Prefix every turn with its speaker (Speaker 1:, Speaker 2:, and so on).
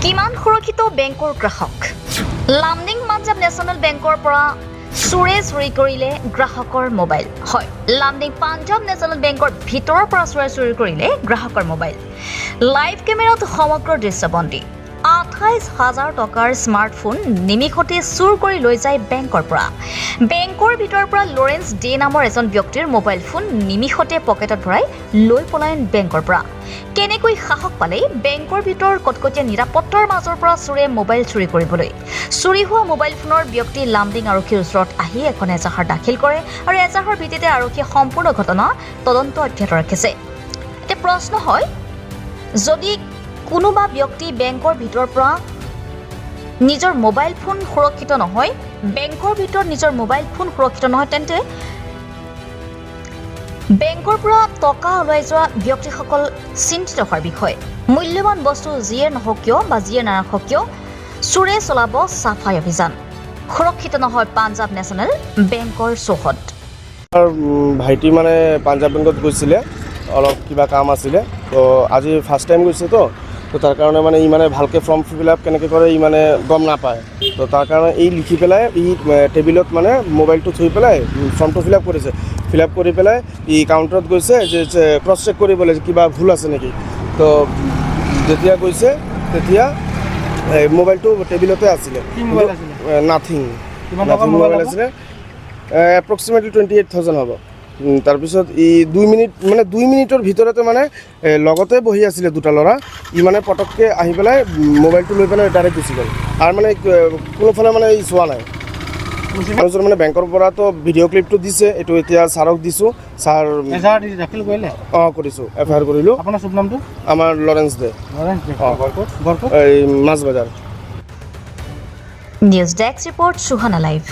Speaker 1: কিমান সুৰক্ষিত বেংকৰ গ্ৰাহক লামডিং পাঞ্জাব নেশ্যনেল বেংকৰ পৰা চুৰে চুৰি কৰিলে গ্ৰাহকৰ মোবাইল হয় লামডিং পাঞ্জাব নেশ্যনেল বেংকৰ ভিতৰৰ পৰা চুৰে চুৰি কৰিলে গ্ৰাহকৰ মোবাইল লাইভ কেমেৰাত সমগ্ৰ দৃশ্যবন্দী ২৮,০০০ টকাৰ স্মাৰ্টফোন নিমিষতে চুৰ কৰি লৈ যায় বেংকৰ পৰা বেংকৰ ভিতৰৰ পৰা লৰেন্স ডে নামৰ এজন ব্যক্তিৰ মোবাইল ফোন নিমিষতে পকেটত ভৰাই লৈ পলায়ন বেংকৰ পৰা কেনেকৈ সাহস পালে বেংকৰ ভিতৰ কটকটীয়া নিৰাপত্তাৰ মাজৰ পৰা চুৰে মোবাইল চুৰি কৰিবলৈ চুৰি হোৱা মোবাইল ফোনৰ ব্যক্তি লামডিং আৰক্ষীৰ ওচৰত আহি এখন এজাহাৰ দাখিল কৰে আৰু এজাহাৰ ভিত্তিতে আৰক্ষীয়ে সম্পূৰ্ণ ঘটনা তদন্ত অব্যাহত ৰাখিছে এতিয়া প্ৰশ্ন হয় যদি কোনোবা ব্যক্তি বেংকৰ ভিতৰৰ পৰা নিজৰ মোবাইল ফোন সুৰক্ষিত নহয় বেংকৰ ভিতৰত নিজৰ মোবাইল ফোন সুৰক্ষিত নহয় তেন্তে বেংকৰ পৰা টকা ওলাই যোৱা ব্যক্তিসকল চিন্তিত হোৱাৰ বিষয় মূল্যৱান বস্তু যিয়ে নহওক কিয় বা যিয়ে নাৰাখক কিয় চুৰে চলাব চাফাই অভিযান সুৰক্ষিত নহয় পাঞ্জাব নেশ্যনেল বেংকৰ চৌহদ
Speaker 2: ভাইটি মানে পাঞ্জাব বেংকত গৈছিলে অলপ কিবা কাম আছিলে তো আজি ফাৰ্ষ্ট টাইম গৈছে তো তাৰ কাৰণে মানে ই মানে ভালকৈ ফৰ্ম ফিল আপ কেনেকৈ কৰে ই মানে গম নাপায় তো তাৰ কাৰণে এই লিখি পেলাই ই টেবিলত মানে মোবাইলটো থৈ পেলাই ফৰ্মটো ফিল আপ কৰিছে ফিল আপ কৰি পেলাই ই কাউণ্টাৰত গৈছে যে ক্ৰছ চেক কৰিবলৈ কিবা ভুল আছে নেকি তো যেতিয়া গৈছে তেতিয়া মোবাইলটো টেবিলতে আছিলে নাথিং মোবাইল আছিলে এপ্ৰক্সিমেটলি 28,000 হ'ব তাৰপিছত ই 2 মিনিটৰ ভিতৰতে মানে লগতে বহি আছিলে দুটা ল'ৰা ই মানে পটককৈ আহি পেলাই মোবাইলটো লৈ পেলাই ডাইৰেক্ট গুচি গ'ল আৰু মানে কোনোফালে মানে ই চোৱা নাই তাৰপিছত মানে বেংকৰ পৰাতো ভিডিঅ' ক্লিপটো দিছে এইটো এতিয়া ছাৰক দিছোঁ ছাৰ
Speaker 3: দাখিল কৰিলে
Speaker 2: অঁ কৰিছোঁ FIR কৰিলোঁ
Speaker 3: আপোনাৰ শুভ নামটো
Speaker 2: আমাৰ লৰেন্স দে
Speaker 3: গড়কোট
Speaker 2: এই মাছ বজাৰ
Speaker 1: news desk report Suhana live